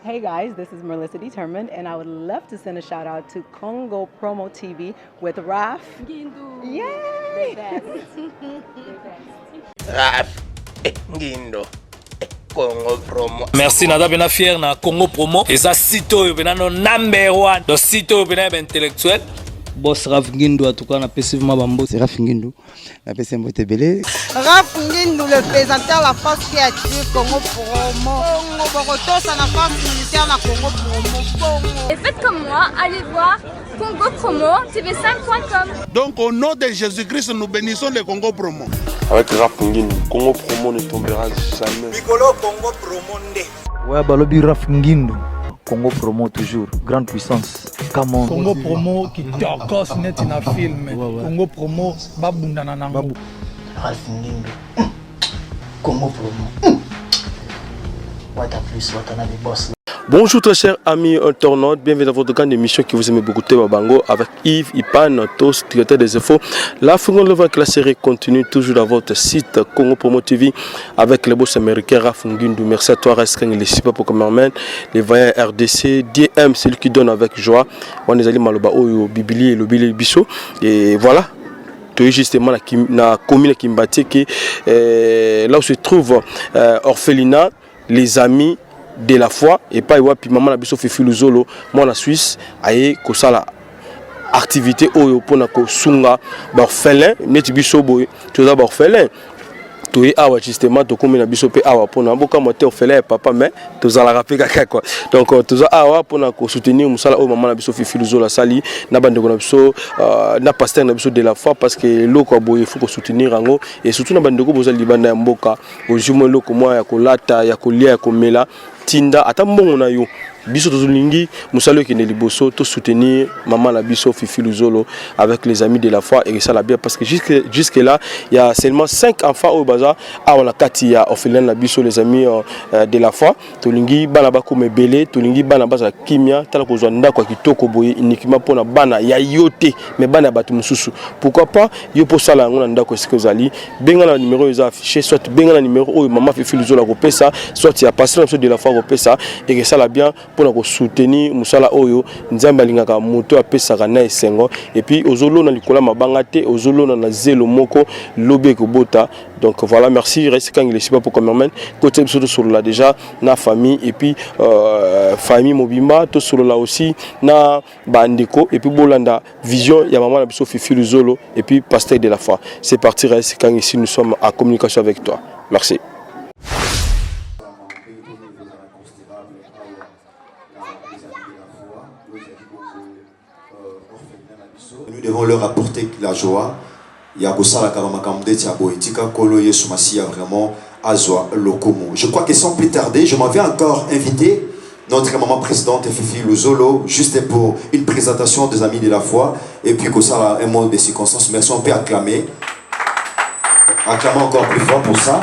Hey guys, this is Melissa Determined, and I would love to send a shout out to Congo Promo TV with Raf. Gindu. Yay! The best. The best. Raf Ngindo Congo Promo. Merci nada bena fier na Congo Promo. Eza site oyo bena no number 1. Do site oyo bena intellectuel. Boss Raf Ngindu atuka na pesivement bambo. C'est Raf Ngindu. La PC Mbote Belé. Raf Ngindu, le présenteur la force créative Congo Promo. Congo Boroto, ça la force militaire na Congo Promo. Et faites comme moi, allez voir Congo Promo, tv5.com. Donc au nom de Jésus-Christ, nous bénissons le Congo Promo. Avec Raf Ngindu, Congo Promo ne tombera jamais. Piccolo Congo Promo nde. Ouais, balobi Raf Ngindu. Congo Promo toujours, grande puissance. Camon. Congo Promo qui torcos net na film. Congo Promo babunda na nango. Raf Ngindu. Congo Promo. Wata plus, wata na des boss. Bonjour très chers amis internautes, bienvenue dans votre grande émission qui vous aime beaucoup Babango avec Yves Ipan, Tos, directeur des infos. La seconde level que la série continue toujours dans votre site Congo Promo TV avec les boss américains Raf Ngindu. Merci à toi Resking, les super pour cameraman, les voyants RDC, DM, c'est lui qui donne avec joie. On est allé maloba oyo bibili et le bili biso et voilà. Justement la commune Kimbati qui là où se trouve orphelinat, les amis de la foi et pas puis maman la biso Fifi Luzolo moi la Suisse aye ko sala activité oyo pona ko sunga ba orphelin neti biso boy to za ba orphelin to y awa justement to comme na biso pe awa pona boka moté orphelin papa mais to za la rapper kaka quoi donc to za awa pona ko soutenir musala oyo maman la biso Fifi Luzolo sali na bande ko na biso na pasteur na biso de la foi parce que loko boy faut ko soutenir ango et surtout na bande ko boza libanda ya mboka au jumo loko moi ya ko lata ya ko lia ya ko mela tinda atambongo na yo biso tozolingi musalo ki ne liboso to soutenir maman la biso Fifi Luzolo avec les amis de la foi et ça la bien parce que jusque là il y a seulement 5 enfants au bazar à la kati ya orphelin la biso les amis de la foi tolingi bana ba comme belé tolingi bana baza kimia tala ko zonda kwa kitoko boye uniquement pona bana ya yote mais bana batu mususu pourquoi pas yo po sala ngona ndako sike zali benga na numéro eza affiché soit benga na numéro o maman Fifi Luzolo ko pesa soit ya pasteur de la foi ko pesa et ça la bien pour soutenir musala oyo nzamba lingaka moto apesaka na esengo et puis ozolo na likola mabanga te ozolo na zelo moko lobe ko bota donc voilà merci reste quand il est pas pour cameraman côté surtout sur là déjà na famille et puis famille mobimba to sur là aussi na bandeko et puis bolanda vision ya maman la biso Fifi Luzolo et puis pasteur de la foi c'est parti reste quand ici nous sommes en communication avec toi merci. Nous devons leur apporter la joie. Je crois que sans plus tarder, je m'avais encore invité notre maman présidente Fifi Luzolo juste pour une présentation des amis de la foi et puis que ça un mot de circonstance. Merci, on peut acclamer. Acclamons encore plus fort pour ça.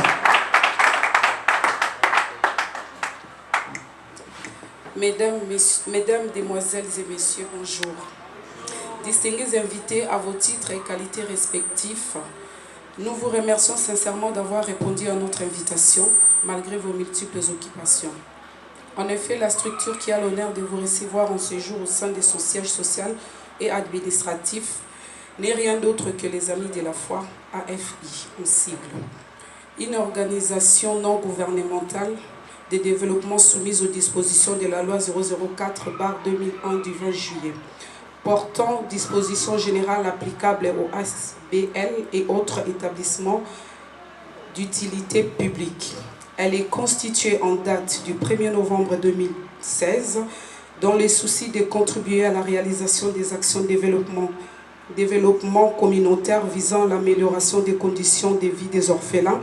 Mesdames, Mesdemoiselles et Messieurs, bonjour. Distingués invités à vos titres et qualités respectifs, nous vous remercions sincèrement d'avoir répondu à notre invitation malgré vos multiples occupations. En effet, la structure qui a l'honneur de vous recevoir en séjour au sein de son siège social et administratif n'est rien d'autre que les Amis de la foi, AFI, en sigle. Une organisation non gouvernementale de développement soumise aux dispositions de la loi 004/2001 du 20 juillet. Portant dispositions générales applicables aux ASBL et autres établissements d'utilité publique. Elle est constituée en date du 1er novembre 2016 dans le souci de contribuer à la réalisation des actions de développement communautaire visant l'amélioration des conditions de vie des orphelins,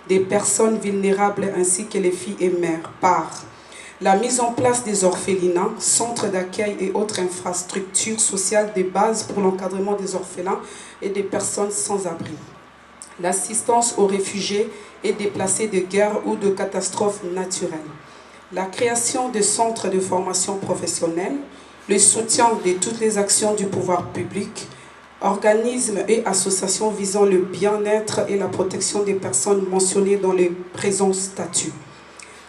des personnes vulnérables ainsi que les filles et mères par la mise en place des orphelinats, centres d'accueil et autres infrastructures sociales de base pour l'encadrement des orphelins et des personnes sans abri. L'assistance aux réfugiés et déplacés de guerre ou de catastrophes naturelles. La création de centres de formation professionnelle, le soutien de toutes les actions du pouvoir public, organismes et associations visant le bien-être et la protection des personnes mentionnées dans les présents statuts.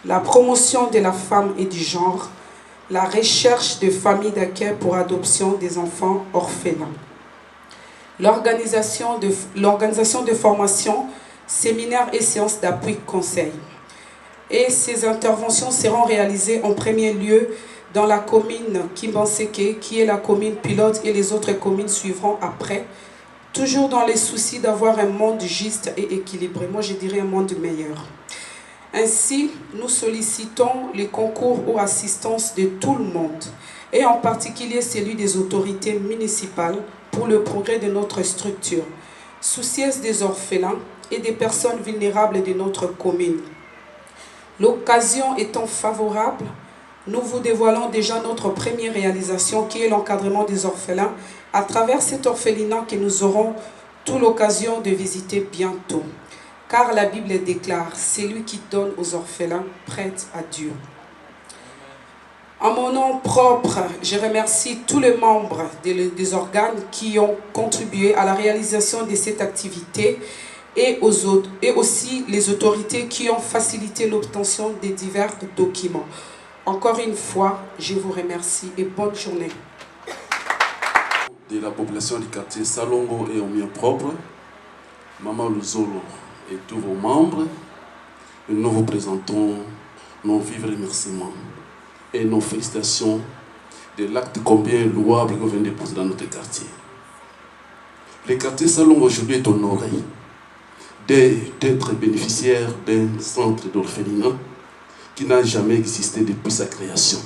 La promotion de la femme et du genre, la recherche de familles d'accueil pour adoption des enfants orphelins, l'organisation de formations, séminaires et séances d'appui conseil. Et ces interventions seront réalisées en premier lieu dans la commune Kimbanseke, qui est la commune pilote, et les autres communes suivront après, toujours dans les soucis d'avoir un monde juste et équilibré. Moi, je dirais un monde meilleur. Ainsi, nous sollicitons les concours ou assistances de tout le monde, et en particulier celui des autorités municipales pour le progrès de notre structure, soucieuse des orphelins et des personnes vulnérables de notre commune. L'occasion étant favorable, nous vous dévoilons déjà notre première réalisation qui est l'encadrement des orphelins à travers cet orphelinat que nous aurons toute l'occasion de visiter bientôt. Car la Bible déclare, celui qui donne aux orphelins prête à Dieu. En mon nom propre, je remercie tous les membres des organes qui ont contribué à la réalisation de cette activité et aussi les autorités qui ont facilité l'obtention des divers documents. Encore une fois, je vous remercie et bonne journée. De la population du quartier Salongo et au mien propre, Maman Luzolo et tous vos membres, nous vous présentons nos vifs remerciements et nos félicitations de l'acte combien louable que vous venez de poser dans notre quartier. Le quartier Salongo aujourd'hui est honoré d'être bénéficiaire d'un centre d'orphelinat qui n'a jamais existé depuis sa création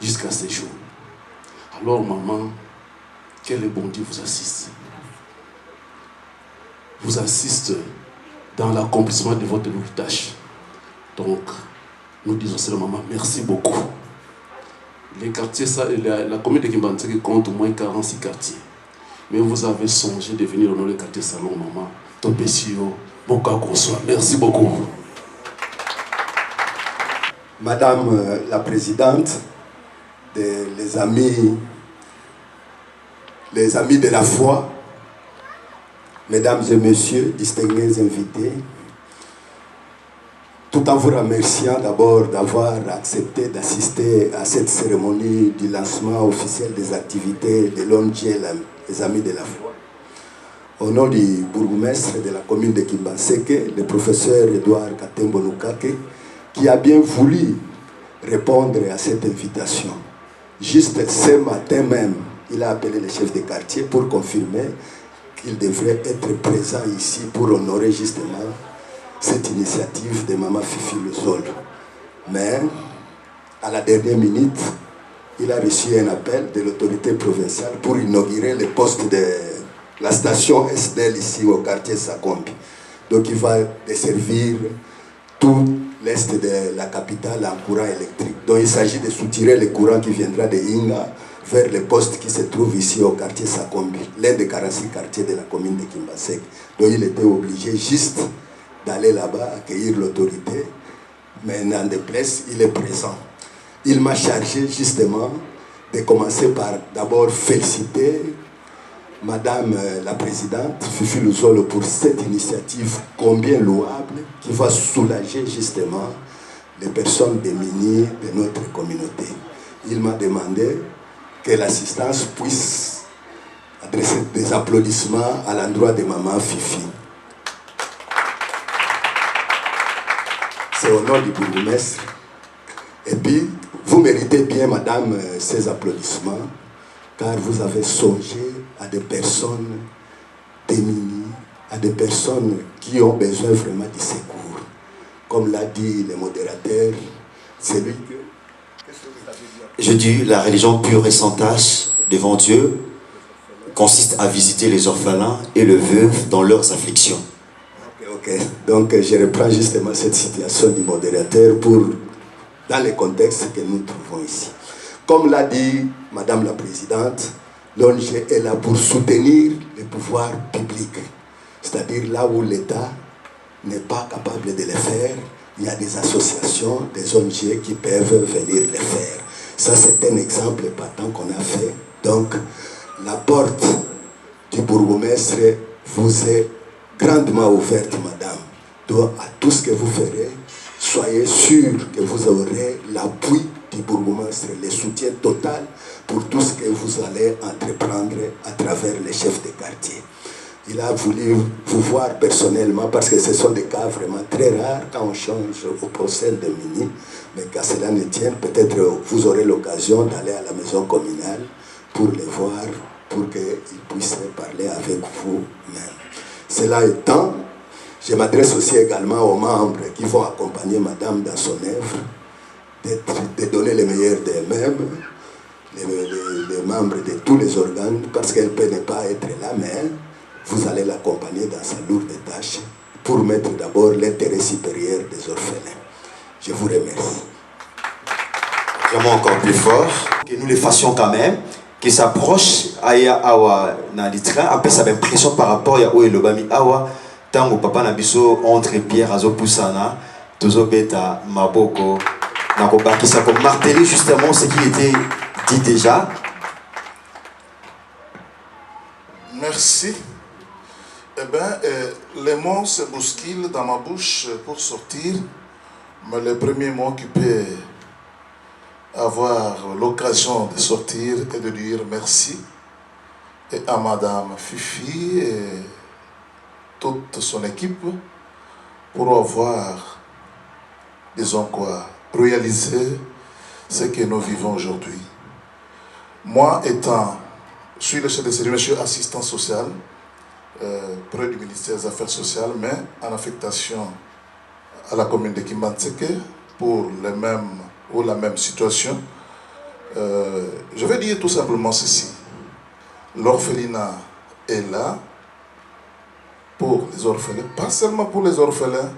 jusqu'à ce jour. Alors maman, que le bon Dieu vous assiste. Vous assiste dans l'accomplissement de votre nouvelle tâche. Donc, nous disons seulement maman, merci beaucoup. Les quartiers, la commune de Kimbanseke compte au moins 46 quartiers. Mais vous avez songé de venir dans le quartier Salon, maman. Topesio, merci beaucoup. Madame la présidente, les amis de la foi, mesdames et messieurs, distingués invités, tout en vous remerciant d'abord d'avoir accepté d'assister à cette cérémonie du lancement officiel des activités de l'ONG, les Amis de la foi. Au nom du bourgmestre de la commune de Kimbanseke, le professeur Edouard Katembo Nukake, qui a bien voulu répondre à cette invitation. Juste ce matin même, il a appelé le chef de quartier pour confirmer qu'il devrait être présent ici pour honorer justement cette initiative de Maman Fifi Luzolo. Mais, à la dernière minute, il a reçu un appel de l'autorité provinciale pour inaugurer le poste de la station SDL ici au quartier Sakombi. Donc il va desservir tout l'est de la capitale en courant électrique. Donc il s'agit de soutirer le courant qui viendra de Inga vers le poste qui se trouve ici au quartier Sakombi, l'un des 46 quartiers de la commune de Kimbanseke. Donc il était obligé juste d'aller là-bas accueillir l'autorité, mais n'en déplaise, il est présent. Il m'a chargé justement de commencer par d'abord féliciter Madame la Présidente Fifi Luzolo pour cette initiative combien louable qui va soulager justement les personnes démunies de notre communauté. Il m'a demandé que l'assistance puisse adresser des applaudissements à l'endroit de Maman Fifi. C'est au nom du bourgmestre. Et puis, vous méritez bien, Madame, ces applaudissements, car vous avez songé à des personnes démunies, à des personnes qui ont besoin vraiment du secours. Comme l'a dit le modérateur, c'est lui que... Je dis, la religion pure et sans tache devant Dieu consiste à visiter les orphelins et le veuve dans leurs afflictions. Ok. Donc je reprends justement cette situation du modérateur dans le contexte que nous trouvons ici. Comme l'a dit Madame la Présidente, l'ONG est là pour soutenir les pouvoirs publics. C'est-à-dire là où l'État n'est pas capable de le faire, il y a des associations, des ONG qui peuvent venir le faire. Ça, c'est un exemple patent qu'on a fait. Donc, la porte du bourgmestre vous est grandement ouverte, madame. Donc, à tout ce que vous ferez, soyez sûrs que vous aurez l'appui du bourgmestre, le soutien total pour tout ce que vous allez entreprendre à travers les chefs de quartier. Il a voulu vous voir personnellement parce que ce sont des cas vraiment très rares quand on change au procès de Mini. Mais qu'à cela ne tienne, peut-être vous aurez l'occasion d'aller à la maison communale pour les voir, pour qu'ils puissent parler avec vous-même. Cela étant, je m'adresse aussi également aux membres qui vont accompagner Madame dans son œuvre, de donner le meilleur d'eux-mêmes, les membres de tous les organes, parce qu'elle peut ne pas être là, mais vous allez l'accompagner dans sa lourde tâche pour mettre d'abord l'intérêt supérieur des orphelins. Je vous remercie. Vraiment encore plus fort, que nous les fassions quand même, qui s'approche aya awa na litra, après ça impression par rapport à où est le bami awa, tant que papa nabiso entre Pierre azo poussana, tozo beta maboko, nako bakisa comme marteler justement ce qui était dit déjà. Merci. Eh bien, les mots se bousculent dans ma bouche pour sortir, mais le premier mot qui peut avoir l'occasion de sortir et de dire merci et à Madame Fifi et toute son équipe pour avoir, disons quoi, réalisé ce que nous vivons aujourd'hui. Moi je suis le chef de service, je suis assistant social près du ministère des Affaires sociales, mais en affectation à la commune de Kimbantseke pour les mêmes ou la même situation. Je vais dire tout simplement ceci. L'orphelinat est là pour les orphelins, pas seulement pour les orphelins,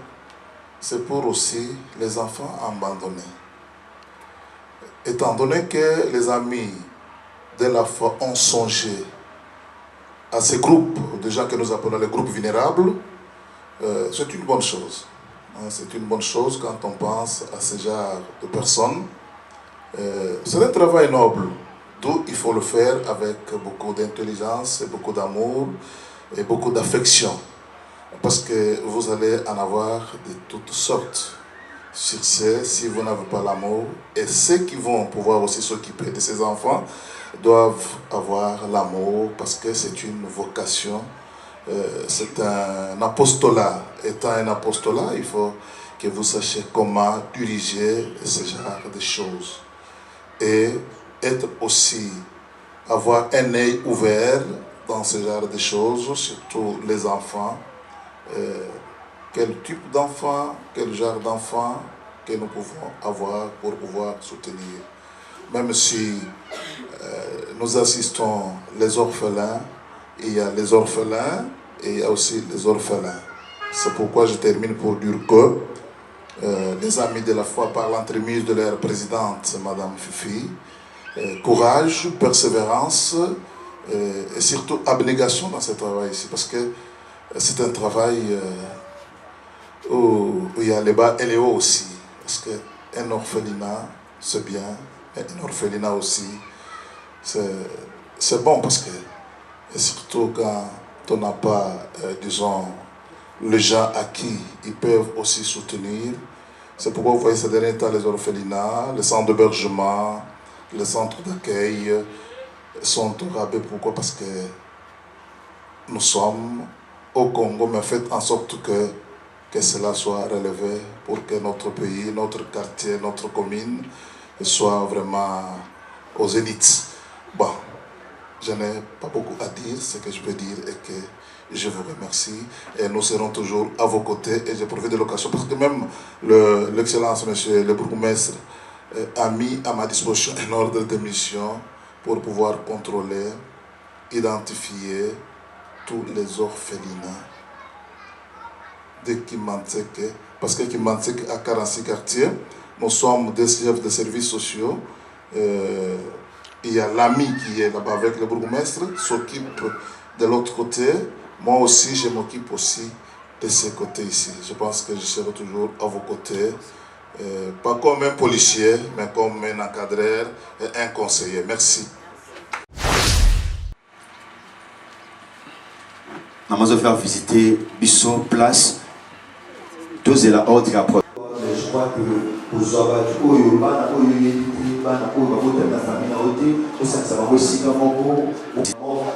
c'est pour aussi les enfants abandonnés. Étant donné que les amis de la foi ont songé à ces groupes, de gens que nous appelons les groupes vulnérables, c'est une bonne chose. C'est une bonne chose quand on pense à ce genre de personnes. C'est un travail noble, d'où il faut le faire avec beaucoup d'intelligence, beaucoup d'amour et beaucoup d'affection. Parce que vous allez en avoir de toutes sortes. Sur ce, si vous n'avez pas l'amour, et ceux qui vont pouvoir aussi s'occuper de ces enfants doivent avoir l'amour parce que c'est une vocation. C'est un apostolat. Étant un apostolat, il faut que vous sachiez comment diriger ce genre de choses. Et être aussi, avoir un œil ouvert dans ce genre de choses, surtout les enfants. Quel type d'enfant, quel genre d'enfant que nous pouvons avoir pour pouvoir soutenir. Même si nous assistons les orphelins, il y a les orphelins et il y a aussi les orphelins. C'est pourquoi je termine pour dire que les amis de la foi, par l'entremise de leur présidente, Madame Fifi, courage, persévérance et surtout abnégation dans ce travail ici, parce que c'est un travail où il y a les bas et les hauts aussi, parce qu'un orphelinat, c'est bien, mais un orphelinat aussi, c'est bon, parce que, et surtout quand on n'a pas, disons, les gens à qui ils peuvent aussi soutenir. C'est pourquoi vous voyez ces derniers temps les orphelinats, les centres d'hébergement, les centres d'accueil sont au rabais. Pourquoi? Parce que nous sommes au Congo, mais faites en sorte que cela soit relevé pour que notre pays, notre quartier, notre commune soit vraiment aux zéniths. Bon, je n'ai pas beaucoup à dire. Ce que je peux dire est que je vous remercie et nous serons toujours à vos côtés. Et je profite de l'occasion parce que même l'excellence, monsieur le bourgmestre, a mis à ma disposition un ordre de mission pour pouvoir contrôler, identifier tous les orphelinats de Kimbantseke. Parce que Kimbantseke a 46 quartiers. Nous sommes des chefs de services sociaux. Il y a l'ami qui est là-bas avec le bourgmestre, s'occupe de l'autre côté. Moi aussi, je m'occupe aussi de ce côté ici. Je pense que je serai toujours à vos côtés. Pas comme un policier, mais comme un encadreur et un conseiller. Merci. Nous allons faire visiter Bissot Place. Tous et la haute approche. crois que aux Zoabatu, aux Bana, aux Bana, aux Babota, la famille, au sein de sa maman, aussi dans mon beau,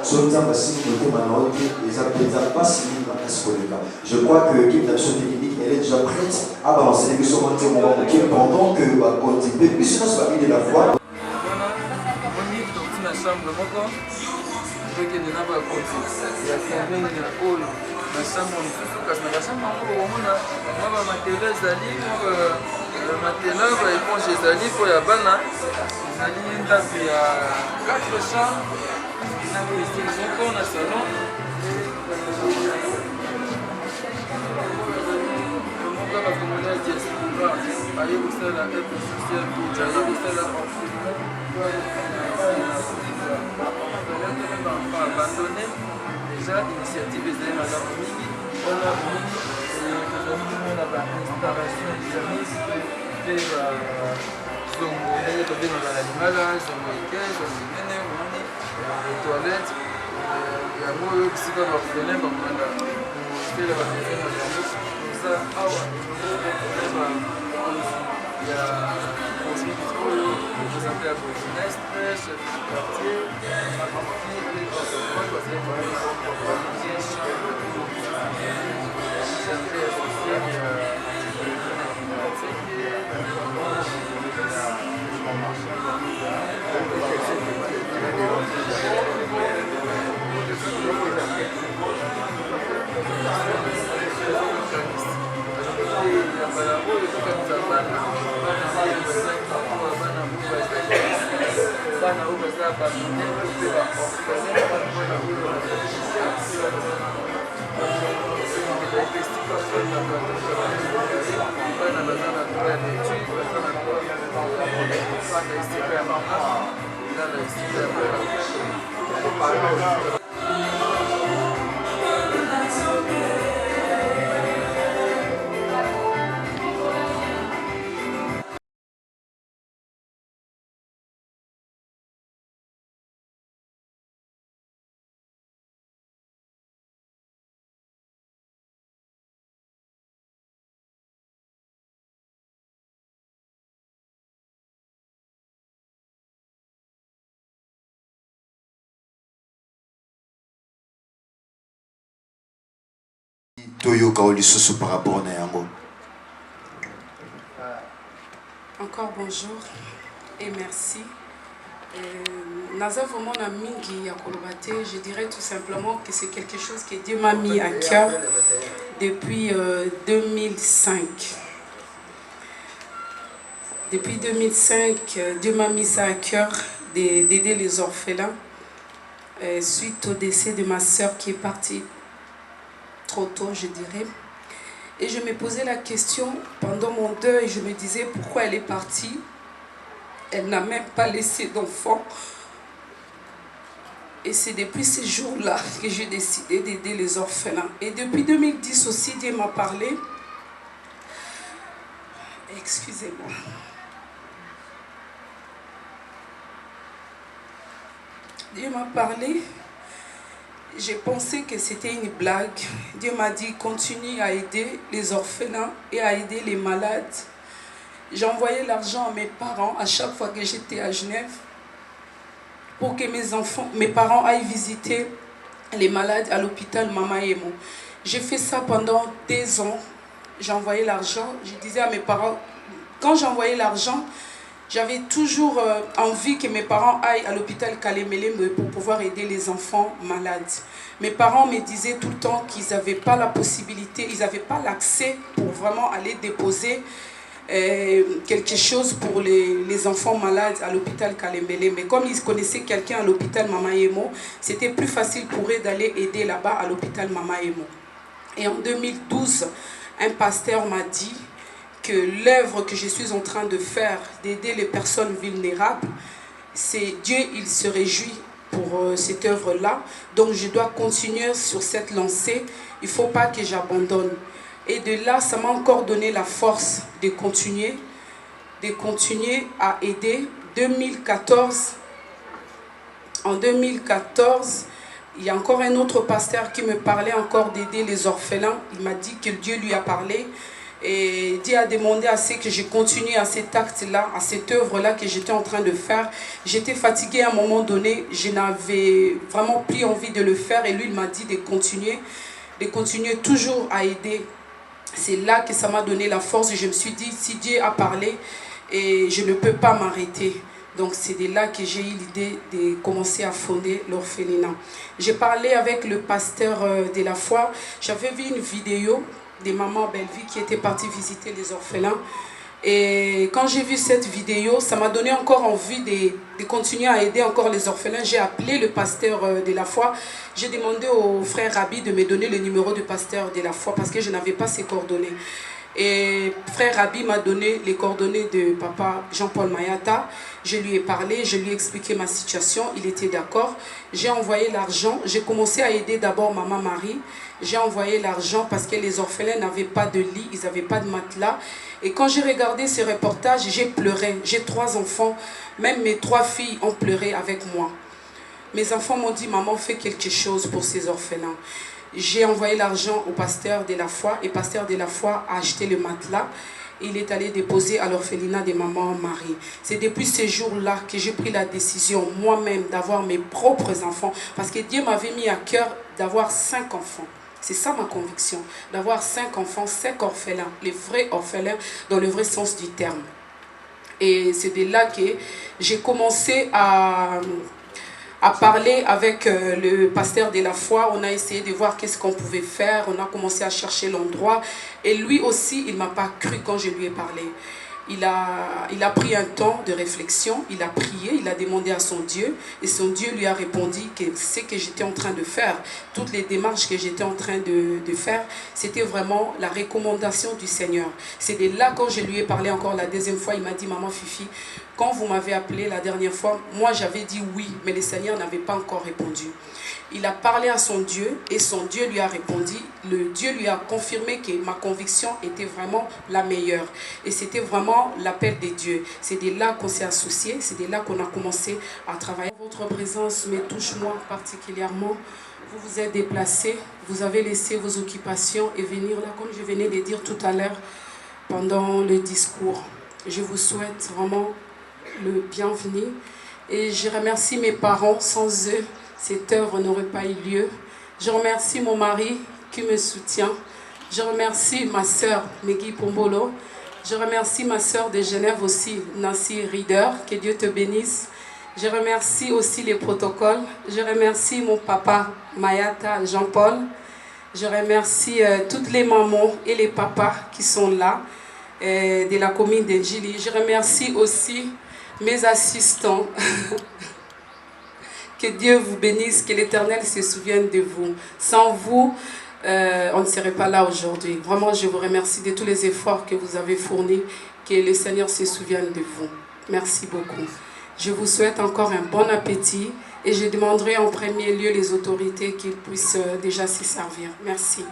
sur le temps, si vous mettez ma note, les appels pas si vous n'avez pas. Je crois que l'équipe d'action technique, elle est déjà prête à balancer l'émission pendant que va continuer, mais sinon, c'est la vie de la foi. Maintenant, éponge ezali pour ya bana ezali ndako ya 4 chambres ezoko na salon moka bakomona diaspora aye kosala aide sociale kojala kosala abandonné déjà initiative ezali malamu mingi wana la installation des amis et zongo ndenge tobengaka na lingala zongo eke zongo inene omoni toilette yango oyo bisika baorphelin bakomanda kosala bamaison na yango koza awa ya cosmique oyo présente ya bourgmestre chef de quartier makamaki Toyoka Olisusu par rapport à Yango. Encore bonjour et merci. Naza vraiment na mingi ya kolobate, je dirais tout simplement que c'est quelque chose que Dieu m'a mis à cœur depuis 2005. Depuis 2005, Dieu m'a mis ça à cœur d'aider les orphelins suite au décès de ma sœur qui est partie trop tôt, je dirais. Et je me posais la question pendant mon deuil, je me disais pourquoi elle est partie. Elle n'a même pas laissé d'enfant. Et c'est depuis ces jours-là que j'ai décidé d'aider les orphelins. Et depuis 2010 aussi, Dieu m'a parlé. Excusez-moi. Dieu m'a parlé. J'ai pensé que c'était une blague. Dieu m'a dit, continue à aider les orphelins et à aider les malades. J'envoyais l'argent à mes parents à chaque fois que j'étais à Genève pour que mes parents aillent visiter les malades à l'hôpital Mama Emo. J'ai fait ça pendant 2 ans. J'envoyais l'argent. Je disais à mes parents, quand j'envoyais l'argent, j'avais toujours envie que mes parents aillent à l'hôpital Kalemelem pour pouvoir aider les enfants malades. Mes parents me disaient tout le temps qu'ils n'avaient pas la possibilité, ils n'avaient pas l'accès pour vraiment aller déposer quelque chose pour les enfants malades à l'hôpital Kalemelem. Mais comme ils connaissaient quelqu'un à l'hôpital Mama Emo, c'était plus facile pour eux d'aller aider là-bas à l'hôpital Mama Emo. Et en 2012, un pasteur m'a dit que l'œuvre que je suis en train de faire, d'aider les personnes vulnérables, c'est Dieu, il se réjouit pour cette œuvre-là. Donc je dois continuer sur cette lancée. Il ne faut pas que j'abandonne. Et de là, ça m'a encore donné la force de continuer à aider. En 2014, il y a encore un autre pasteur qui me parlait encore d'aider les orphelins. Il m'a dit que Dieu lui a parlé. Et Dieu a demandé à ce que je continue à cet acte-là, à cette œuvre-là que j'étais en train de faire. J'étais fatiguée à un moment donné, je n'avais vraiment plus envie de le faire. Et lui, il m'a dit de continuer toujours à aider. C'est là que ça m'a donné la force. Et je me suis dit, si Dieu a parlé, et je ne peux pas m'arrêter. Donc c'est de là que j'ai eu l'idée de commencer à fonder l'orphelinat. J'ai parlé avec le pasteur de la foi. J'avais vu une vidéo des mamans Bellevue qui étaient parties visiter les orphelins. Et quand j'ai vu cette vidéo, ça m'a donné encore envie de continuer à aider encore les orphelins. J'ai appelé le pasteur de la foi. J'ai demandé au frère Rabbi de me donner le numéro du pasteur de la foi parce que je n'avais pas ses coordonnées. Et frère Rabbi m'a donné les coordonnées de papa Jean-Paul Mayata. Je lui ai parlé, je lui ai expliqué ma situation, il était d'accord. J'ai envoyé l'argent, j'ai commencé à aider d'abord maman Marie. J'ai envoyé l'argent parce que les orphelins n'avaient pas de lit, ils n'avaient pas de matelas. Et quand j'ai regardé ce reportage, j'ai pleuré. J'ai 3 enfants, même mes 3 filles ont pleuré avec moi. Mes enfants m'ont dit, maman, fais quelque chose pour ces orphelins. J'ai envoyé l'argent au pasteur de la foi et le pasteur de la foi a acheté le matelas. Il est allé déposer à l'orphelinat de maman Marie. C'est depuis ce jour-là que j'ai pris la décision moi-même d'avoir mes propres enfants. Parce que Dieu m'avait mis à cœur d'avoir 5 enfants. C'est ça ma conviction, d'avoir 5 enfants, 5 orphelins, les vrais orphelins dans le vrai sens du terme. Et c'est de là que j'ai commencé à parler avec le pasteur de la foi. On a essayé de voir qu'est-ce qu'on pouvait faire. On a commencé à chercher l'endroit. Et lui aussi, il ne m'a pas cru quand je lui ai parlé. Il a pris un temps de réflexion. Il a prié, il a demandé à son Dieu. Et son Dieu lui a répondu que ce que j'étais en train de faire, toutes les démarches que j'étais en train de faire, c'était vraiment la recommandation du Seigneur. C'est de là, quand je lui ai parlé encore la deuxième fois, il m'a dit, maman Fifi, quand vous m'avez appelé la dernière fois, moi j'avais dit oui, mais le Seigneur n'avait pas encore répondu. Il a parlé à son Dieu et son Dieu lui a répondu. Le Dieu lui a confirmé que ma conviction était vraiment la meilleure. Et c'était vraiment l'appel de Dieu. C'est de là qu'on s'est associés, c'est de là qu'on a commencé à travailler. Votre présence me touche moi particulièrement. Vous vous êtes déplacés, vous avez laissé vos occupations et venir là, comme je venais de dire tout à l'heure pendant le discours. Je vous souhaite vraiment le bienvenu et je remercie mes parents. Sans eux, cette œuvre n'aurait pas eu lieu. Je remercie mon mari qui me soutient. Je remercie ma sœur Megui Pombolo. Je remercie ma sœur de Genève aussi, Nancy Rieder. Que Dieu te bénisse. Je remercie aussi les protocoles. Je remercie mon papa Mayata Jean-Paul. Je remercie toutes les mamans et les papas qui sont là de la commune d'Edjili. Je remercie aussi mes assistants. Que Dieu vous bénisse, que l'Éternel se souvienne de vous. Sans vous, on ne serait pas là aujourd'hui. Vraiment, je vous remercie de tous les efforts que vous avez fournis. Que le Seigneur se souvienne de vous. Merci beaucoup. Je vous souhaite encore un bon appétit et je demanderai en premier lieu les autorités qu'ils puissent déjà s'y servir. Merci.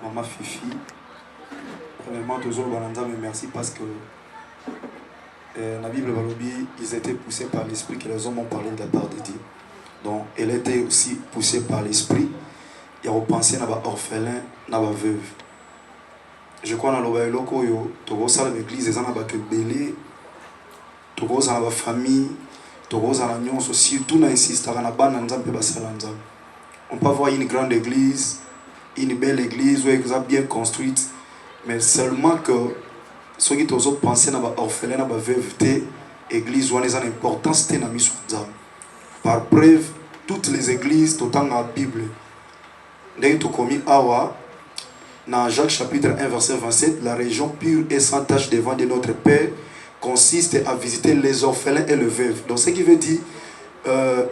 Maman Fifi, premièrement, toujours Bananzame, merci parce que la Bible Balobi, ils étaient poussés par l'esprit que les hommes ont parlé de la part de Dieu. Donc, elle était aussi poussée par l'esprit. Et on pensait à l'orphelin, à la veuve. Je crois que dans le loko, dans l'église, ils ont que belé, dans la famille, dans la union, surtout dans insiste à la Bananzame et Basalanzame. On peut voir une grande église, une belle église bien construite, mais seulement que ceux qui ont pensé à l'orphelin, à la veuveté, l'église a une importance dans la mission. Par preuve, toutes les églises, tout dans la Bible, dans Jacques chapitre 1, verset 27, la région pure et sans tache devant de notre Père consiste à visiter les orphelins et les veuves. Donc ce qui veut dire,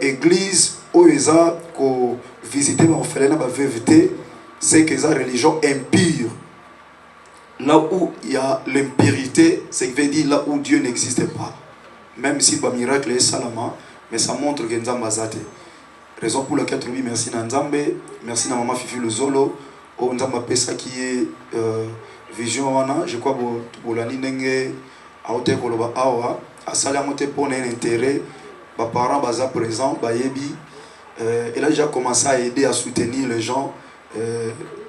église où ils ont visité l'orphelinat ba vérité, c'est que la religion impure. Là où il y a l'impurité, c'est que veut dire là où Dieu n'existe pas. Même si le miracle est salama, mais ça montre que Nzamba zate. Raison pour laquelle je dis merci à Nzambe, merci à maman Fifi Luzolo, au Nzamba Pesa qui est vision wana, je crois pour l'année n'engé à hauteur koloba awa, à salamote pour un intérêt, les parents baza présents, bayebi, et là j'ai commencé à aider à soutenir les gens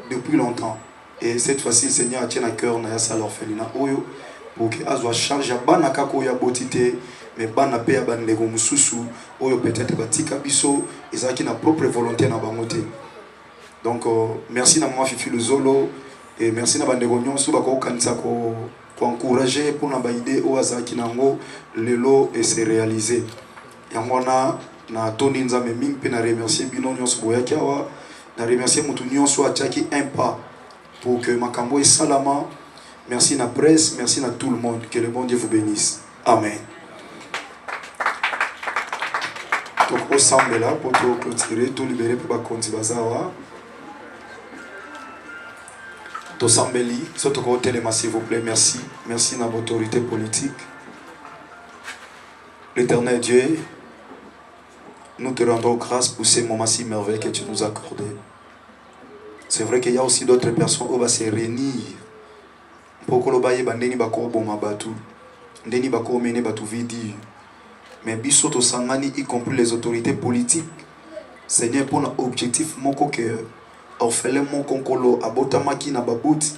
depuis longtemps. Et cette fois-ci, le Seigneur tient à cœur na yasa l'orphelinat oyo pour que azwa charge ya bana kako ya botité mais bana pe ya bandeko mususu oyo peut-être batika biso ezaki na propre volonté na bangote. Donc merci na maman Fifi Luzolo et merci na bandeko nyonso bako kanisa ko encourager pour na ba idée o azaki nango lelo et se réaliser. Yango na toni nzambe mingi pe na remercier bino nyonso boyaki awa na remercier mutu nyonso ataki un pas pour que Makambo et Salama, merci à la presse, merci à tout le monde. Que le bon Dieu vous bénisse. Amen. Donc, au semble là, pour tout clôturer, tout libérer pour Bakonzi Bazawa. Tout semble là, surtout côté s'il vous plaît, merci. Merci à l'autorité politique. L'éternel Dieu, nous te rendons grâce pour ces moments si merveilleux que tu nous as accordés. C'est vrai qu'il y a aussi d'autres personnes qui vont se réunir pour que les gens ne mais biso sangani y compris les autorités politiques. Seigneur, pour l'objectif moko que orphelin moko kolo abotamaki na babuti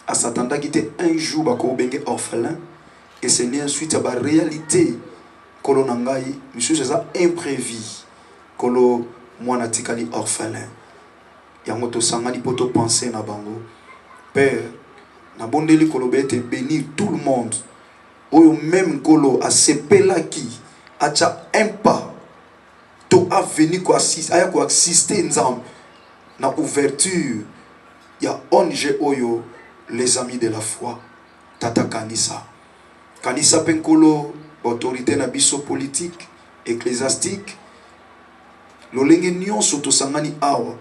à s'attendre qu'il un jour bako benge orphelin et Seigneur suite à la réalité kolo nangai monsieur c'est ça imprévu kolo mwana tikali orphelin. Yango to sangani poto penser na bango. Père, na bondeli kolo bete bénir tout le monde. Oyo même kolo a sepela qui a un pas. To a venu ko assister, aya ko assister nzam na ouverture. Ya onge oyo les amis de la foi. Tata Kanisa. Kanisa penkolo autorité na biso politique, ecclésiastique. Lolenge nyonso to sangani awa.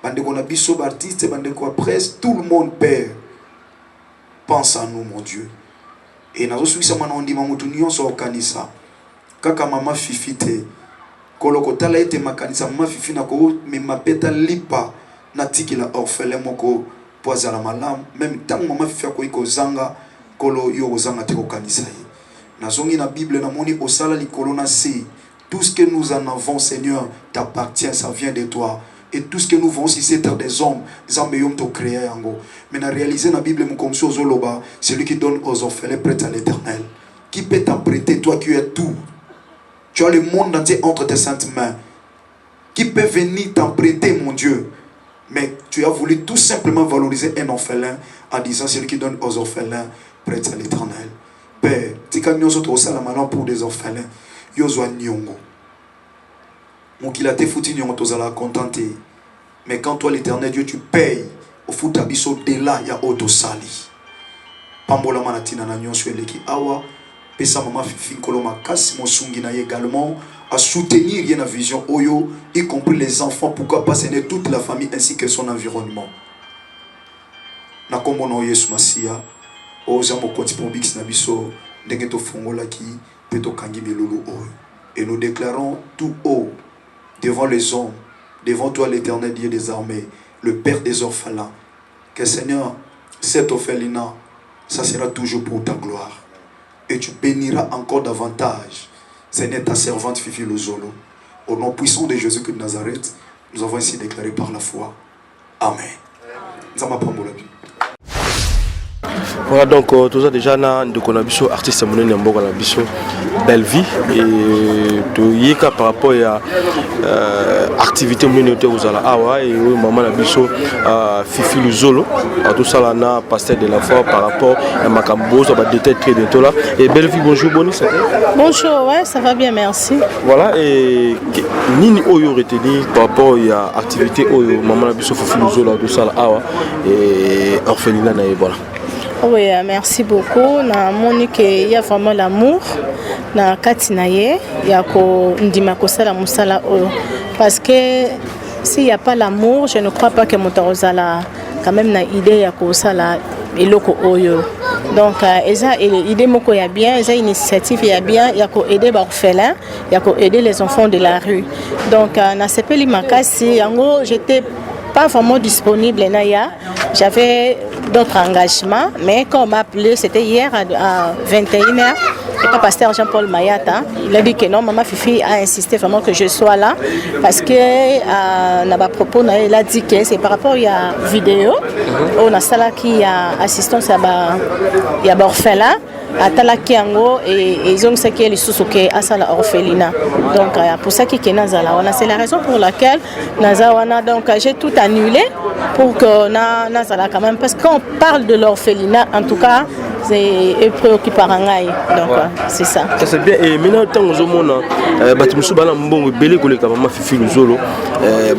Bandeko na biso artiste, bandeko presse, tout le monde père. Pense à nous mon Dieu. Et na zosuisa manondi mamutu nyonso okanisa. Kaka mama fifite. Koloko tala ete makanisa mama fifi na ko me mapeta lipa na tiki la orphelin moko poza la malam même tant mama fifi ko iko zanga kolo yo zanga te ko kanisa yi. Na zongi na Bible na moni osala likolo na si. Tout ce que nous en avons Seigneur t'appartient, ça vient de toi. Et tout ce que nous voulons, si c'est des hommes, Zambéum te créé yango. Mais na réaliser dans la Bible, comme si Zoloba, celui qui donne aux orphelins prête à l'Éternel. Qui peut t'en prêter, toi qui es tout? Tu as le monde entier entre tes saintes mains. Qui peut venir t'en prêter, mon Dieu? Mais tu as voulu tout simplement valoriser un orphelin en disant celui qui donne aux orphelins prête à l'Éternel. Père, si quand nous sommes au salamalon pour des orphelins, Yozwa Nyongo. Mon qu'il a été foutu, nous sommes contentés. Mais quand toi, l'Éternel Dieu, tu payes, au foot abisso de là, il y a auto sali. Pambola manatina na nyonso eleki awa. Pesa mama fifi koloma kasi mosungi na également à soutenir la vision Oyo, y compris les enfants, pourquoi pas c'est toute la famille ainsi que son environnement. Na kombo na Yesu Masia, oza mokoti pour bix na biso, ndenge to fongola ki peto kangi milulu oyo. Et nous déclarons tout haut devant les hommes, devant toi l'Éternel Dieu des armées, le Père des orphelins, que Seigneur, cet orphelinat, ça sera toujours pour ta gloire. Et tu béniras encore davantage, Seigneur, ta servante Fifi Luzolo. Au nom puissant de Jésus-Christ de Nazareth, nous avons ainsi déclaré par la foi. Amen. Voilà donc tout ça déjà na ndeko na biso artiste monene mboka na biso belle vie et to yeka par rapport à activité monene aux ala awa et maman na biso Fifi Luzolo tout ça là na pasteur de la foi par rapport à makambo ça va détailler très bientôt là et belle vie bonjour Bonnie ça bonjour ouais ça va bien merci voilà et nini oyo retenir par rapport à activité oyo maman na biso Fifi Luzolo tout ça là awa et orphelinat na voilà. Oui, merci beaucoup. Na monique, il y a vraiment l'amour. Na katinaye, il y a ko ndima ko sala musala parce que s'il n'y a pas l'amour, je ne crois pas que Motorozala quand même na idée ya ko sala eloko oyo. Donc eza idée moko ya bien, eza initiative ya bien, ya ko aider ba orphelins, ya ko aider les enfants de la rue. Donc na sepeli makasi yango j'étais pas vraiment disponible Naya. J'avais d'autres engagements, mais quand on m'a appelé, c'était hier à 21h. Et pas pasteur Jean-Paul Mayata, il a dit que non, maman Fifi a insisté vraiment que je sois là parce que à propos, il a dit que c'est par rapport à la vidéo, on a ça là qui a assistance à orphelin. Atalaki yango et ils ont ce qui est les sous-soké à ça l'orphelinat. Donc pour ça qui est nazala, c'est la raison pour laquelle nazawana donc j'ai tout annulé pour que nazala quand même parce qu'on parle de l'orphelinat en tout cas c'est préoccupant donc c'est ça. Ça c'est bien et maintenant tant aux hommes batimusu bana mbongo belé koleka mama Fifi Luzolo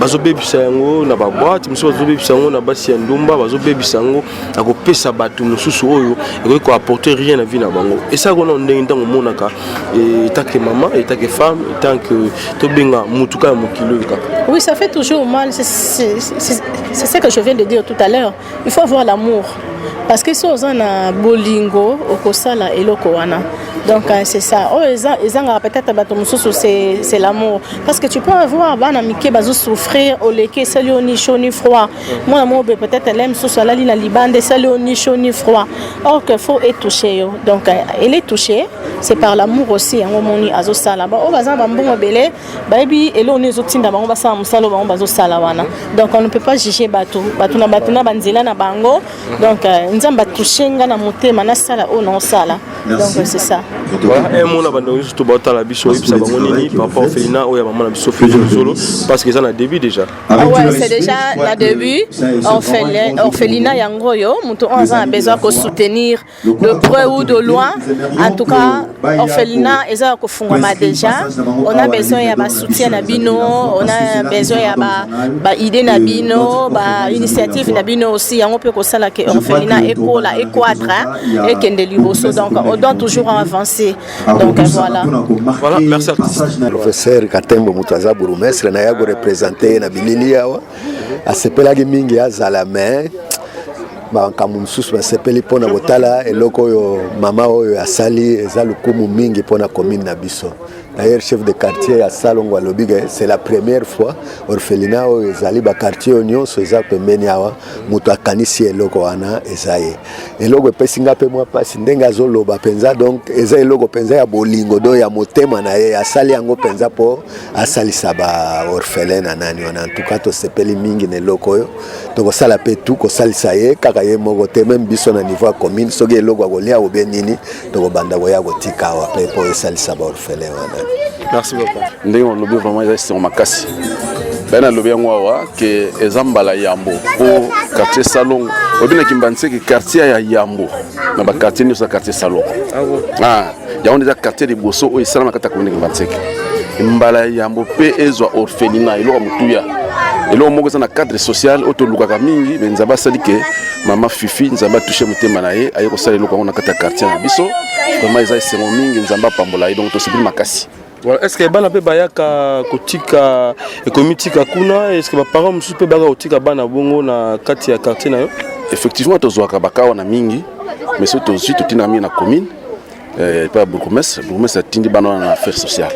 bazo bebisa yango na ba boîte musu bazo bebisa yango na basi ndumba bazo bebisa yango akopesa batu mususu oyo eko apporter rien à vie na bango et ça qu'on ndenge ntango monaka et tant que maman et tant que femme et tant que tobenga mutuka mukilo ka. Oui, ça fait toujours mal, c'est ce que je viens de dire tout à l'heure. Il faut avoir l'amour. Parce que si on a bolingo, okosala eloko wana. Donc c'est ça. Oh, peut-être c'est l'amour. Parce que tu peux avoir bana mike bazo souffrir au leke sali ni chaud ni froid. Moi moi peut-être elle aime so sala na libande sali ni chaud ni froid. Or que faut être touché. Donc elle est touchée, c'est par l'amour aussi en moni azo sala. Ba o bazan bambongo belé, baby elo ni zotinda bango basa musalo bango bazo sala wana. Donc on ne peut pas juger bato. Bato na banzela na bango. Donc nzamba toucher nga na motema na sala o non sala. Donc c'est ça. Voilà, et mon abandon surtout bata la biso et ça va monini par rapport au Félina ou ya maman la biso Fifi Luzolo parce que ça na début déjà. Ouais, c'est déjà la début. Orphelina yangoyo, on a besoin de soutenir de près ou de loin. En tout cas, orphelina eza ko fungama déjà. On a besoin ya ba soutien na bino, on a besoin ya ba idée na bino, ba initiative na bino aussi. On peut ko sala que orphelina éco la équadra et kende liboso donc on doit toujours avancer. Donc voilà. Voilà, merci artiste. Professeur Katembo Mutaza Bourgmestre na yago représenter na bilili yawa. Asepelaki mingi azala mais bakamu mususu basepeli pona botala eloko oyo mama oyo asali eza lukumu mingi pona commune na biso. D'ailleurs, chef de quartier à Salongo Lobigue, c'est la première fois orphelinat au ezali ba quartier onyo so eza pembeni awa mutu akanisi eloko wana ezaye. Eloko pesinga pe mwa pasi ndenga zoloba penza donc eza eloko penza ya bolingo do ya motema na ye asali yango penza po asalisa ba orphelin na nani wana en tout cas to sepeli mingi na eloko oyo to ko sala pe tout ko salisa ye kaka ye moko te même biso na niveau commune soki eloko akolia obenini to ko banda ko ya ko tika wa pe po esalisa ba orphelin wana. Merci beaucoup. Ndenge on lobby vraiment c'est on makasi. Ben na lobby ngwa que ezambala yambo au quartier Salongo. Obina kimbanse que quartier ya yambo. Na ba quartier ni sa quartier Salongo. Ah, ya on déjà quartier de Bosso o isala makata ko kimbanse. Mbala yambo pe ezwa orphelinat ilo mutuya. Elo moko za na cadre social otolukaka mingi benzaba sali que mama Fifi nzamba toucher mutema na ye ayo ko sala ilo ko na kata quartier na biso. Vraiment ils ont mingi nzamba pambola donc to sibi makasi. Voilà, est-ce que bana pe bayaka kotika ekomitika kuna est-ce que ba parents musu pe baka kotika bana bongo na kati ya quartier na yo? Effectivement tozwaka bakawa na mingi mais surtout aussi tutina mingi na commune pas bourgmestre atindi bana na affaire sociale.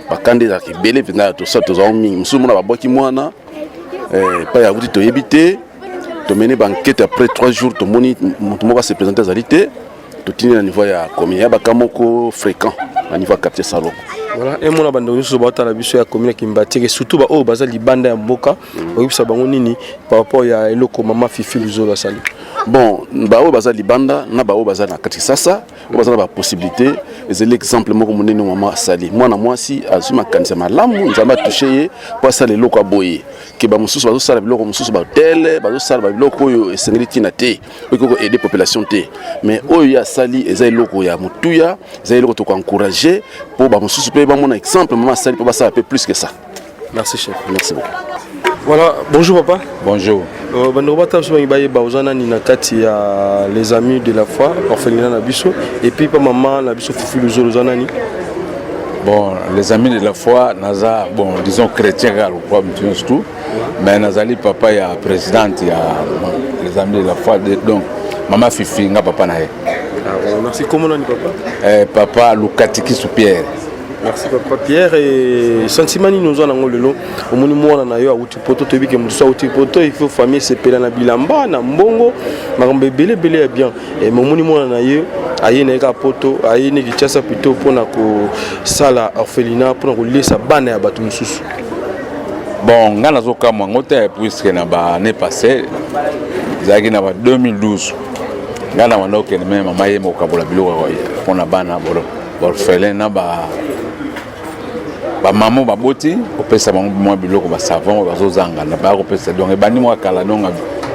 Bakande za kibele vina to ça tozwa mingi musu mona baboki mwana pas ya wuti to yebite to mener banquette après 3 jours to moni mutu moko se présenter à l'ité to tini na niveau ya commune ya bakamoko fréquent à niveau quartier Salongo. Voilà, et mon abandon sur la biso ya commune Kimbati surtout ba o baza libanda ya mboka oyibisa bango nini par rapport ya eloko mama Fifi Luzolo sali. Bon, ba o baza libanda na ba o baza na kati sasa, o baza na ba possibilité, c'est l'exemple moko monene mama sali. Moi na moi si azuma kanisa malamu nzamba toucher pour ça les loko aboye. Ke ba mususu bazo sala biloko mususu ba hotel, bazo sala ba biloko oyo esengeli tina te, ko aider population te. Mais oyo ya sali eza eloko ya mutuya, eza eloko to ko encourager pour ba mususu pe ba mon exemple maman sali pour ça un peu plus que ça. Merci chef. Merci beaucoup. Voilà, bonjour papa. Bonjour. Les amis de la foi, orphelinat Nabiso, et puis pas maman Nabiso Fifi Luzolo Zanani. Bon, les amis de la foi, Naza, bon, disons chrétiens, tout, mais Nazali papa, il y a présidente, il y a les amis de la foi, donc maman Fifi, nga papa nae. Merci, comment on dit papa? Papa Lukatiki sous Pierre. Merci papa Pierre et sentiment nous en avons le long au monument na yo auti poto to bike musa auti poto il faut famille sepela na bilamba na mbongo makambe belé bien et mon monument na yo aye na ka poto aye ne kichasa plutôt pour na ko sala orphelinat pour na ko lesa bana ya batu mususu. Bon ngana zoka mwangote puisque na ba ne passé zaki na ba 2012 ngana wanoke ne même mama ye mo kabola biloko pour na bana bolo orphelinat ba maman baboti opesa bango mwa biloko ba savon bazozanga na ba opesa donc ebani mwa kala donc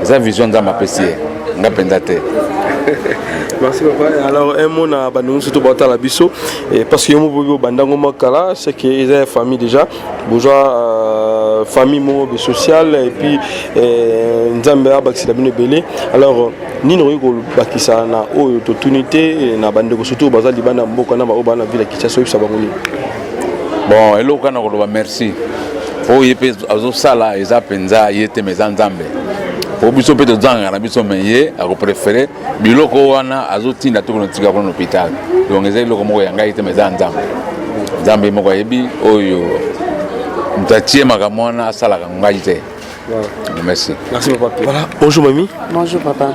za vision za mapesi nga penda te. Merci papa. Alors un mot na bandungu surtout bata la biso parce que mo bobo bandango makala c'est que ils ont famille déjà bourgeois famille mo social et puis nzambe abakisila bino belé alors nino yiko bakisa na oyo opportunité na bandeko surtout bazali bana mboka na ba obana villa kichaso yisa bangoni. Bon, hello kana ko merci. Fo yepe azo sala eza penza yete mezanzambe. Fo biso pe tozanga na biso meye ako préférer biloko wana azo tinda to ko tika ko hôpital. Donc eza biloko moko yanga yete mezanzambe. Nzambe moko yebi oyo mtatie makamona sala kangaji te. Merci. Merci papa. Voilà, bonjour mamie. Bonjour papa.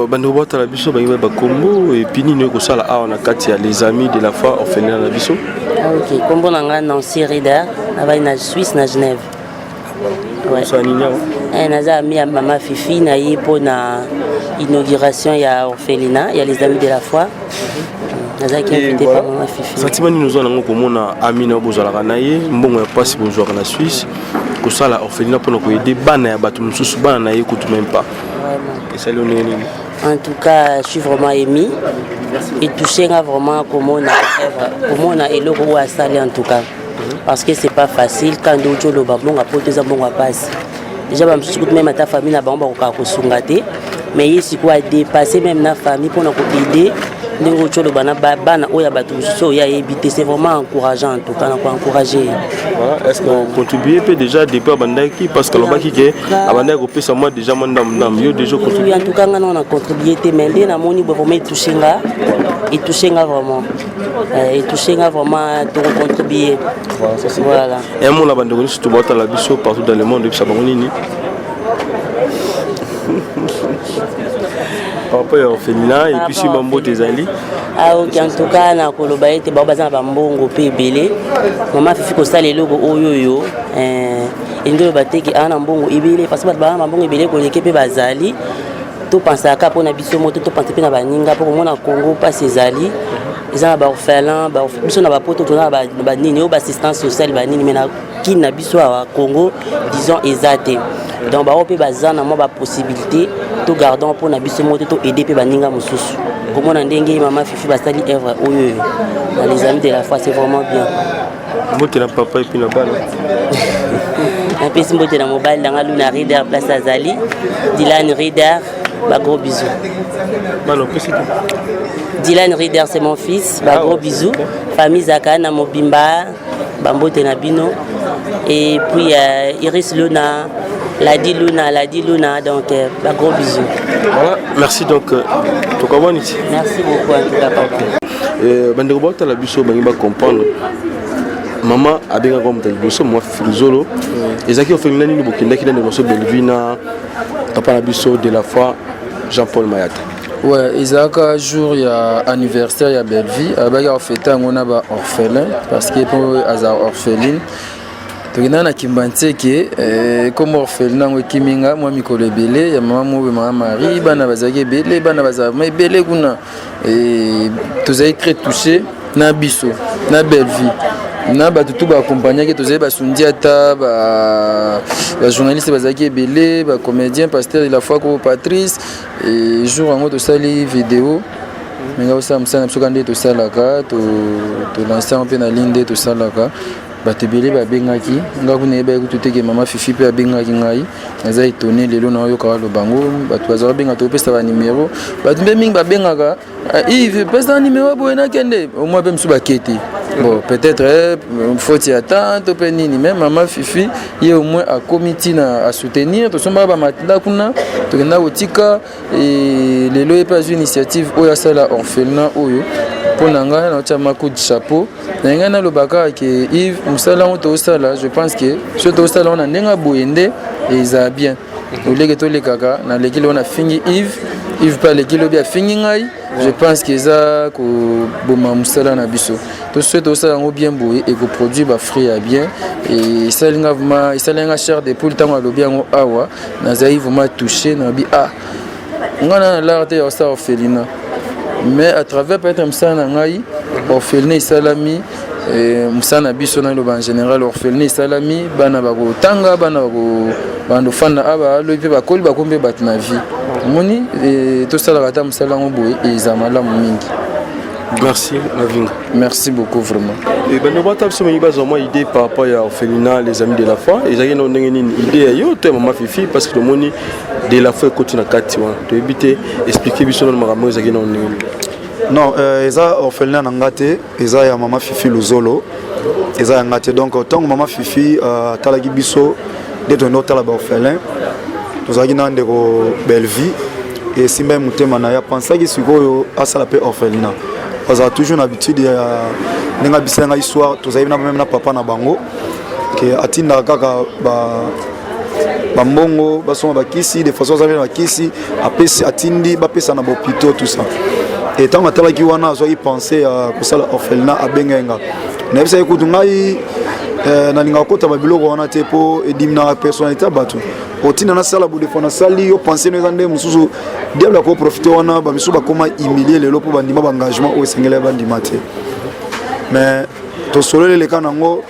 Bando bota la biso ba yeba kombo et puis nino ko sala awa na kati ya les amis de la foi orphelinat na biso. Ah, ok, kombo nanga Nancy Rider, nabali na Suisse na Genève. Ouais. Ça ninya. Naza ami ya mama Fifi na yepo na inauguration ya orphelinat, il y a les amis de la foi. Naza qui invité par mama Fifi. Sentiment nous on ngo komona ami na bozala na ye, mbongo ya passe bonjour na Suisse. Ko sala orphelinat pour ko aider bana ya batu mususu bana na ye ko tout même pas. Vraiment. Et ça le neni. En tout cas, je suis vraiment ému et touché vraiment comment on a élogé ou à saler en tout cas. Parce que c'est pas facile quand d'autres le babon a porté ça bon à passer. Déjà, je me même à ta famille na bamba ko sungate, mais ici quoi dépasser même na famille pour nous aider. C'est vraiment encourageant en tout cas, encourager. Voilà. Est-ce qu'on contribue déjà depuis Bandaki parce que le bac qui est à Bandaki au plus moi déjà mandam déjà contribué. En tout cas on a contribué mais dès na moni vraiment touché vraiment et touché vraiment de contribuer. Voilà. Et mon la Bandaki surtout boîte à la biso partout dans le monde depuis ça bangonini. Papa est orphelinat et puis si mambo tes ali. Ah ok, en tout cas na koloba ete ba bazana ba mbongo pe belé. Maman Fifi ko sala logo oyoyo endo bateki ana mbongo ibele parce que ba mbongo ibele ko leke pe bazali. To penser aka pona biso moto to penser pe na baninga pour mona Congo pas ces ali. Ils ont ba orphelin, ba biso na ba poto to na ba nini o ba assistance sociale ba nini mena ki na biso à Congo disons ezate. Donc ba opé bazana mo ba possibilité to gardons pour na biso moto to aider pe baninga mususu. Comment on a ndenge maman Fifi basali œuvre oyo les amis de la foi c'est vraiment bien. Mbote na papa et puis na bana. Un peu mbote na mobile dans Luna Rider place Azali, Dylan Rider, bah gros bisous. Bano petit. Dylan Rider c'est mon fils, bah gros bisous. Famille Zakana Mobimba, Bambote na Bino et puis Iris Luna. Ladi Luna, donc gros bisous. Voilà, merci donc. Merci beaucoup en tout cas papa. Bandeko la biso bangiba comprendre. Maman a bien comme tel biso moi Frizolo. Ezaki orphelinat ni bokenda ki na noso Belvina. Papa la biso de la foi Jean-Paul Mayata. Ouais, Isaac jour il y a anniversaire il y a Belleville, avec en fait on a ba orphelin parce que pour azar orpheline. Tokina na Kimbanteke comme orphelin ngo kiminga moi mikolo ebele ya maman mo maman Marie bana bazaki ebele bana bazama ebele kuna et tozai très touché na biso na Belleville na ba tout ba accompagner que tozai ba sundi ata ba journaliste bazaki ebele ba comédien pasteur de la foi ko Patrice et jour ngo to sali vidéo mais nga osa msana psokande to salaka to lancer un peu na ligne to salaka batebele babengaki nga kuna yeba ekutu ke mama Fifi pe abengaki ngai naza étonné lelo na yoka walo bango bato bazala benga to pesa ba numéro bato mbe mingi babengaka Yves pesa numéro boyena kende au moins pe msu bakete bon peut-être faut y attendre pe nini même mama Fifi ye au moins a comité na à soutenir to somba ba matla kuna to kenda otika et lelo e pas une initiative oya sala orphelinat oyo pour nanga na tia mako de chapeau nanga na lobaka ke Yves musala on to sala je pense que ce to sala on a ndenga boyende et ça bien au leke to le kaka na leki on a fini Yves pas leki lo bien fini ngai je pense que ça ko boma musala na biso to ce to sala on bien boye et ko produit ba fruit à bien et ça linga vraiment ça linga cher de pour le temps lo bien awa na zaï vraiment touché na bi ngana l'arte ya sa orphelinat mais à travers peut-être msana ngai orphelinat salami msana biso na loba en général orphelinat salami bana bako tanga bana bako bando fanda aba lo pe bakoli bakombe batna vie moni to sala kata msala ngoboye ezamala mingi. Merci Navinga. Merci beaucoup vraiment. Et ben nous batons sur une base moi idée par rapport à orphelinat les amis de la foi et j'ai une idée yo te maman Fifi parce que le moni de la foi continue à 4 mois to éviter expliquer biso na makambo ezaki na non eza orphelinat na ngate eza ya maman Fifi Luzolo eza ya ngate donc tant maman Fifi talaki biso de donner tala ba orphelin tozaki na ndeko Bellevue et simba mutema na ya pensaki sikoyo asala pe orphelinat parce que toujours l'habitude ya ninga bisenga histoire tozali na même na papa na bango que atinda kaka ba mbongo basoma bakisi de façon zali bakisi apesi atindi bapesa na hôpital tout ça et tant matala ki wana azoyi penser à kusala orphelinat abengenga na bisa ekutu ngai na linga kota babiloko wana te po edimna personnalité batu otina na sala bu defona sali yo penser no zande mususu diable ko profiter wana ba misu ba koma humilier lelo po bandima ba engagement o sengele ba ndima te mais to solele le kanango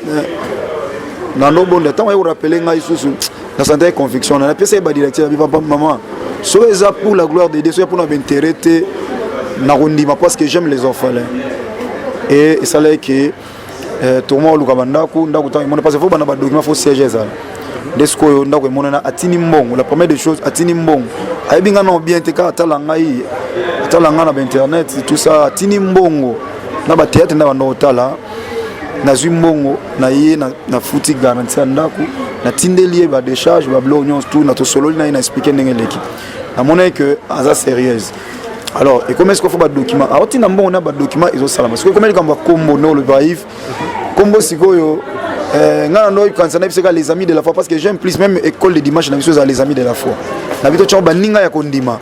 na no bonde tant yo rappeler ngai susu na santé conviction na pesa ba directeur bi papa maman so eza pour la gloire de Dieu so pour na intérêt te na rondima parce que j'aime les orphelins et ça là que tout le monde ndako tant mon parce que faut bana ba document faut siéger ça desko ndako monana atini mbongo la première des choses atini mbongo ayebinga na bien te ka talanga na internet tout ça atini mbongo na ba théâtre na bando tala na zimbongo na ye na futi garantie ndako na tindeli ba décharge ba blo nyons tout na to solo na expliquer ndenge l'équipe na monnaie que aza sérieuse. Alors, et comment est-ce qu'il faut des documents? Alors, si on a des documents, ils ont ça. Parce que comment est-ce qu'on va combo le vaïf, combo sikoyo, les amis de la foi, parce que j'aime plus même école de dimanche, les amis de la foi. N'habite tu as baninga ya kondima.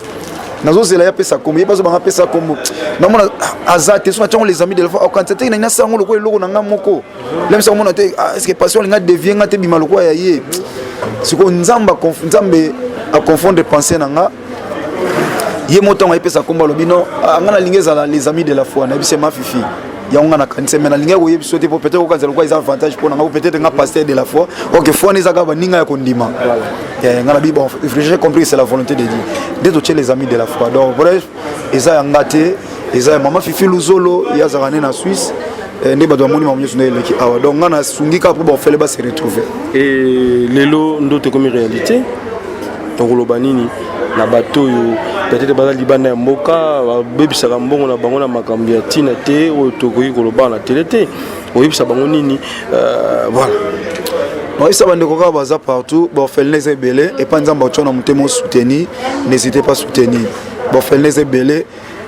Nazo zela ya pesa combo, pas ba pesa combo. Na mona azate so tu les amis de la foi. Quand c'était na sango loko loko na ngamoko. Même ça mona te est-ce que passion linga devient ngate bima loko ya ye. Siko nzamba nzambe a confondre penser nanga. Yé moto a pesa komba lobino ngana lingeza les amis de la foi na bise ma Fifi ya ngana kanise mena linga ko yebiso te peut-être ko kanzela ko isa avantage pour nga peut-être nga pasteur de la foi OK foi ni zaka ba ninga ya kondima ngana bi bon j'ai compris c'est la volonté de Dieu d'être les amis de la foi donc bref eza ngate eza maman Fifi Luzolo ya zarane na Suisse ne ba do moni mamunyo sunele ki awa donc ngana sungika pour ba fele ba se retrouver et lelo ndote comme réalité donc lobanini na bateau peut-être bala libana mboka bebisa mbongo na bango na makambi ya tina te o tokoyi koloba na télé te oyebisa bango nini voilà moi ça bande ko ka baza partout bon fait les belé et pas nzamba tona mutemo soutenir n'hésitez pas soutenir bon fait les belé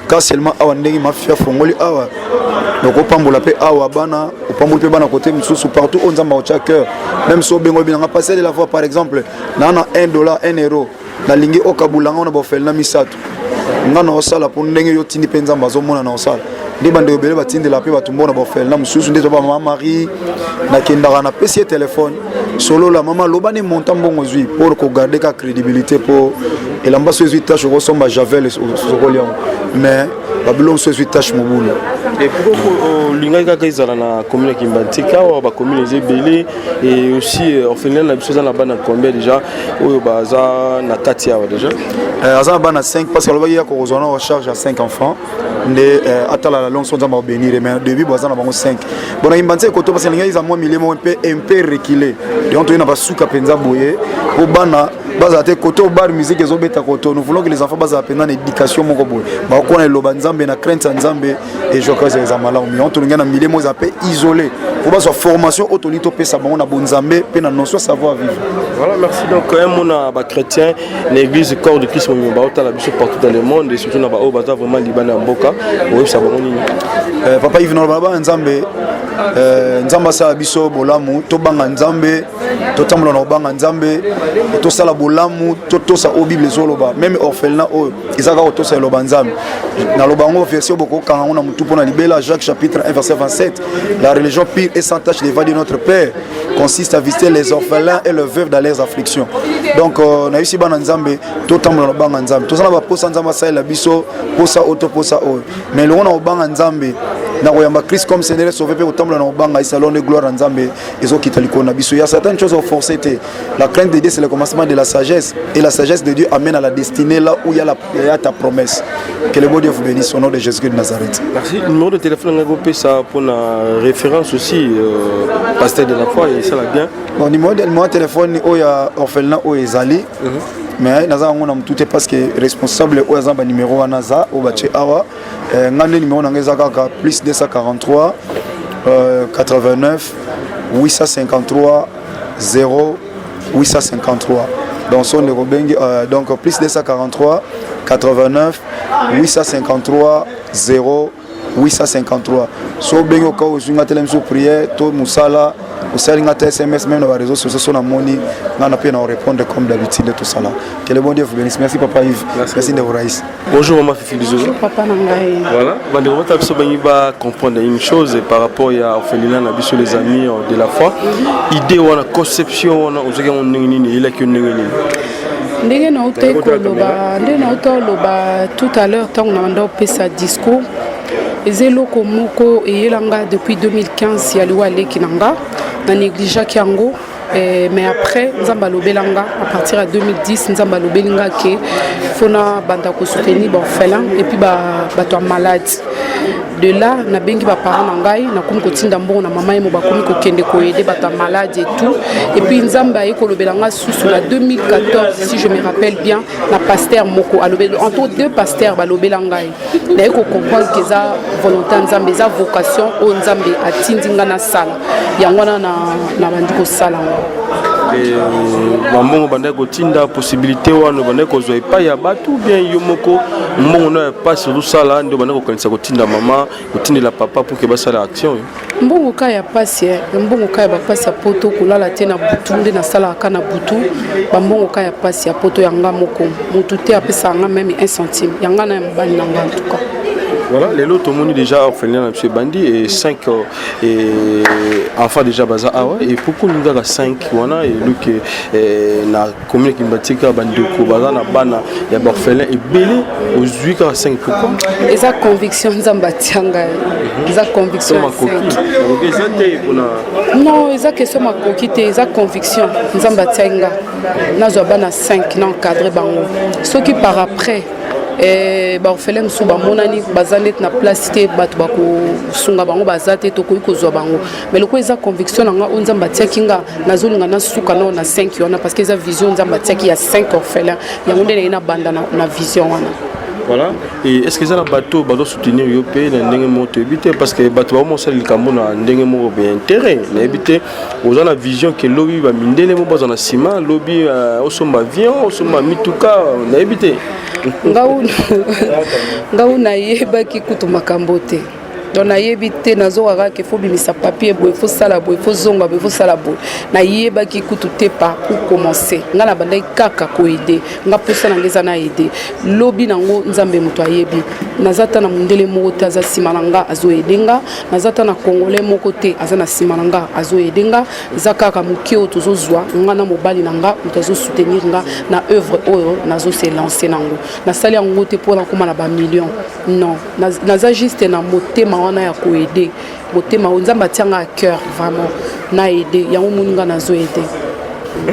car seulement awa ndenge mafia fongoli awa donc opambola pe awa bana opambola pe bana côté mususu partout on nzamba au cœur même so bengo binanga passer de la fois par exemple na $1 €1 na lingi okabulanga na bofela misato ngana osala pour ndenge yo tindi penza mbazo mona na osala ndi bande obele batindi la pe batumbona bofela mususu ndezo ba mama Marie na kendaka na pesi téléphone solo la mama lobani montant bongo zui pour ko garder ka crédibilité pour elamba so zui tâche ko somba javel sokolion mais babilo so zui tâche mobulu et pourquoi linga ka kaizala na commune Kimbantika ou ba commune Zebele et aussi orphelinat na biso na bana combien déjà oyo baza na 4 ya déjà aza bana 5 parce que ya kozona en charge à 5 enfants nde atala la longue sonza ma bénir mais début bazana bango 5 bona imbanze koto parce que les gens moi milemo un peu reculé donc on a pas souka penza boye ko bana bazate koto bar musique ezobeta koto nous voulons que les enfants bazana pena éducation moko boye ba ko na loba nzambe na crainte nzambe et je crois que les amala mais on tolinga na milemo za pe isolé pour ba so formation autolito pesa bango na bonzambe pe na notion savoir vivre. Voilà, merci. Donc on a ba chrétien l'église corps de Christ mon ba otala biso partout dans le monde et surtout na ba o baza vraiment libana mboka o ça bango nini papa Yves Nolbaba nzambe nzamba sa biso bolamu to banga nzambe to tambola na banga nzambe to sala bolamu to sa o bible zoloba même orphelin o izaka to sa loba nzambe na lobango version boko kanga na mutu pona libela Jacques chapitre 1 verset 27 la religion pure et sans tache de notre Père consiste à visiter les orphelins et les veuves dans leurs afflictions. Donc na ici bana nzambe to tambola na banga nzambe to sala ba posa nzamba sa la biso posa auto posa o mais le on a banga nzambe na koyamba Christ comme Seigneur sauvé pe otambola na banga salon de gloire nzambe ezokita likona biso ya certaines choses forcées. La crainte de Dieu c'est le commencement de la sagesse et la sagesse de Dieu amène à la destinée là où il y a ta promesse. Que le bon Dieu vous bénisse au nom de Jésus de Nazareth. Merci. Le numéro de téléphone on ça pour la référence aussi pasteur de la foi et ça va bien. Bon numéro de téléphone où il y a orphelin où ezali mais naza ngona mtute parce que responsable où ezamba numéro anaza au bache awa ngane numéro nangeza kaka plus 243 89 853 0 853 donc son le Robengi donc plus 243 89 853 0 853 so bengo ka osunga telemso prière to musala osalinga ta SMS même dans les réseaux sociaux sur la moni na pe na répondre comme d'habitude tout ça là que le bon Dieu vous bénisse. Merci papa Yves, merci de vous raïs. Bonjour maman Fifi Luzozo. Bonjour papa Nangai. Voilà bande on t'a besoin ba comprendre une chose par rapport à orphelinat na biso les amis de la foi idée ou la conception on on nini il a que nini ndenge na utoloba tout à l'heure tant on a opesa discours ezelo komoko eyelanga depuis 2015 ya liwa lekinanga na négligea kiango mais après nzamba lobelanga à partir de 2010 nzamba lobelinga ke fona banda ko soutenir ba orphelin et puis ba to malade de là na bengi ba parents nangai na komi ko tinda mbongo na mama yemo ba komi ko kende ko aider ba to malade et tout et puis nzamba e ko lobelanga sous la 2014 si je me rappelle bien na pasteur moko a lobel entre deux pasteurs ba lobelanga na e ko comprendre que ça volonté nzambe za vocation o nzambe atindinga na sala yangwana na bandiko sala mbongo banda kotinda possibilité wana banda kozwa epai ya bato bien yo moko mbongo na pas sur sala ndo banda kokanisa kotinda mama kotindela papa pour que basala action mbongo ka ya pasi mbongo ka ya bapasi ya poto kolala te na butu nde na sala ka na butu mbongo ka ya pasi ya poto yanga moko mutu te apesa nga même 1 centime yanga na mbani na nga en tout cas. Voilà, les lots ont déjà orphelinat à M. Bandi et 5 enfants déjà baza awa et pourquoi nous avons 5 wana et look na commune qui batika bandeko baza na bana ya orphelin et belé aux 8 à 5 pourquoi eza conviction nzamba tianga eza conviction non eza question makoki te eza conviction nzamba tianga nazo bana 5 na encadrer bango ce qui par après ba orphelin so ba monani bazanet na place te bato bako sunga bango bazate to koyi kozwa bango mais loko eza conviction nga onzamba tiakinga nazolinga na suka na 5 yona parce que eza vision nzamba tiaki ya 5 orphelins yango ndene na banda na vision wana. Voilà. Et est-ce que ça la bateau doit soutenir Yopé dans le monde éviter parce que bateau va monter le Cameroun dans le monde bien intérêt éviter aux gens la vision que lobby va miner les mots dans la ciment lobby au sommet avion au sommet mituka on a évité ngauna yeba ki kutuma kambote donc nayebi te nazokaka ke fo bimisa papier boy fo sala boy fo zonga boy fo sala boy nayeba ki kutu te pa pour commencer nga na bandai kaka ko aider nga posa na ngeza na aider lobi nango nzambe muto ayebi nazata na mundele moko te aza sima na nga azo edenga nazata na congolais moko te aza na sima na nga azo edenga eza kaka mokio tozozwa nga na mobali na nga muto azo soutenir nga na œuvre oyo nazo se lancer nango nasali yango te pour na koma na ba millions non naza juste na motema wana ya ko aider motema nzamba tianga à cœur vraiment na aider yango moninga nazo aider.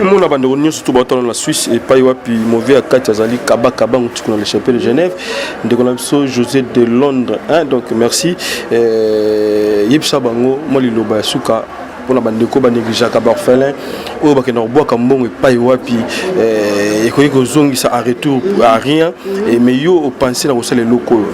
Mon abandon nous surtout dans la Suisse et pas puis mauvais à Katiazali Kaba on le chapelle de Genève de Conapso José de Londres hein donc merci Yipsa Bango moi liloba suka pour la bande de Koba négligé Kaba orphelin au bakena bois comme bon et pas puis et que zongi ça à retour à rien et mais yo penser dans les locaux.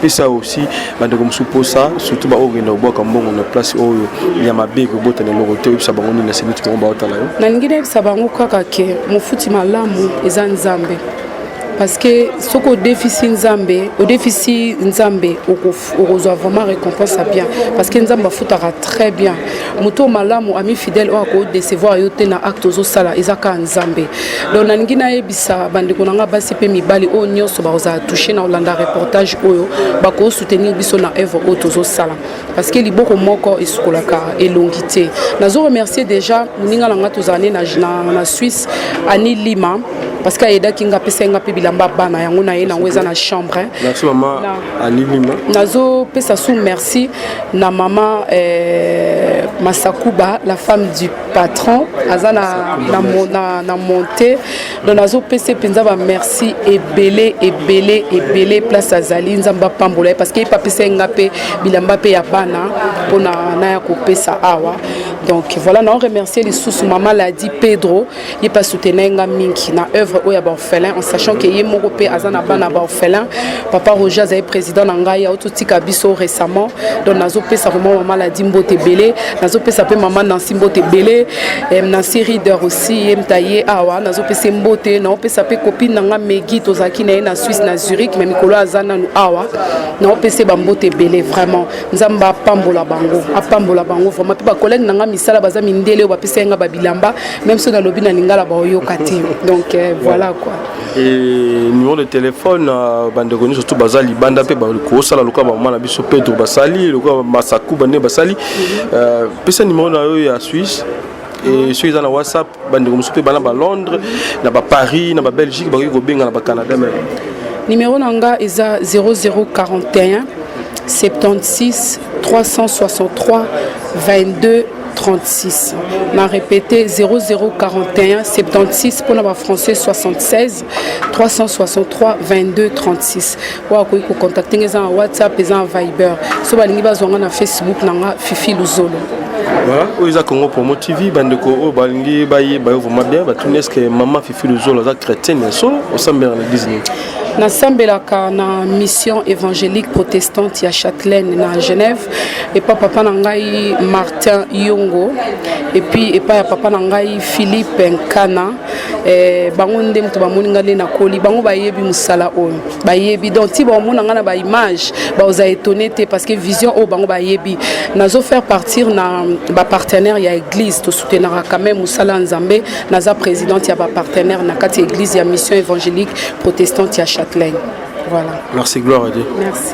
Et ça aussi, comme ça, surtout comme on a place où il y a ma big robot dans le hôtel, ça va on est c'est notre combat là. Nangine sabango kaka ke mufuti malamu eza nzambe. Parce que ce qu'au déficit nzambe, okozwa vraiment récompense à bien. Parce que nzambe futara très bien. Muto malamu ami fidèle o ko décevoir yote na acte zo sala ezaka nzambe. Donc nangina ebisa bandeko nanga basi pe mibali o nyonso ba oza toucher na Olanda reportage oyo ba ko soutenir biso na œuvre o tozo sala. Parce que liboko moko esukolaka elongité. Nazo remercier déjà ninga nanga tozane na Suisse Ani Lima parce que aida kinga pesa nga pe bilamba bana yango na ye na weza na chambre. Merci maman Ani Lima. Nazo pesa sou merci na maman Masakuba, la femme du patron, Azana na monté. Donc nazo pesa penza ba merci et belé place Azali nzamba pambola parce que papa pesa nga pe bilamba pe ya bana pona na ya ko pesa awa. Donc voilà, on remercie les sous maman l'a dit Pedro, il pas soutenir nga mingi na œuvre oya ba orphelin en sachant que yé moko pe azana bana ba orphelin. Papa Roger azay président na ngai auto tika biso récemment. Donc nazo pesa vraiment maman l'a dit mbote belé, nazo pesa pe maman Nancy mbote belé, Nancy Reader aussi mtaye awa, nazo pesa mbote, na pesa pe copine nga Megi tozaki na Suisse na Zurich, mais mikolo azana nu awa. Na pesa ba mbote belé vraiment. Nzamba pambola bango vraiment pe ba collègue nga misala baza mindele ba pesa nga babilamba même si na lobi na lingala ba oyoka te. Donc voilà quoi. Et numéro de téléphone bande connu surtout bazali banda pe ba ko sala loka ba mala biso Pedro basali loka Masaku bande basali pesa numéro na yo ya Suisse et ceux qui na WhatsApp bande comme pe bana ba Londres na ba Paris na ba Belgique ba ko benga na ba Canada même. Numéro nanga eza 0041 76 363 22 36. On répété 0041 76 pour la français 76 363 22 36. Ou à quoi il faut contacter les gens WhatsApp, les gens Viber. So ba lingi bazonga na Facebook nanga Fifi Luzolo. Voilà, Oiza Congo Promo TV bandeko o balingi baye bayo vraiment bien ba tunes que maman Fifi Luzolo za chrétienne solo au sambe na Disney. Nasambelaka na mission évangélique protestante à Châtelaine na Genève et papa nangai Martin Yongo et puis pas papa nangai Philippe Nkana bango ndem to bamoninga na koli bango bayebi musala oyo bayebi donc ti bamona ngana ba image ba oza étonné parce que vision o bango bayebi nazo faire partir na ba partenaire ya église to soutenir quand même musala nzambe naza présidente ya ba partenaire na kati église ya mission évangélique protestante à Châtelaine. Voilà. Merci, gloire à Dieu. Merci.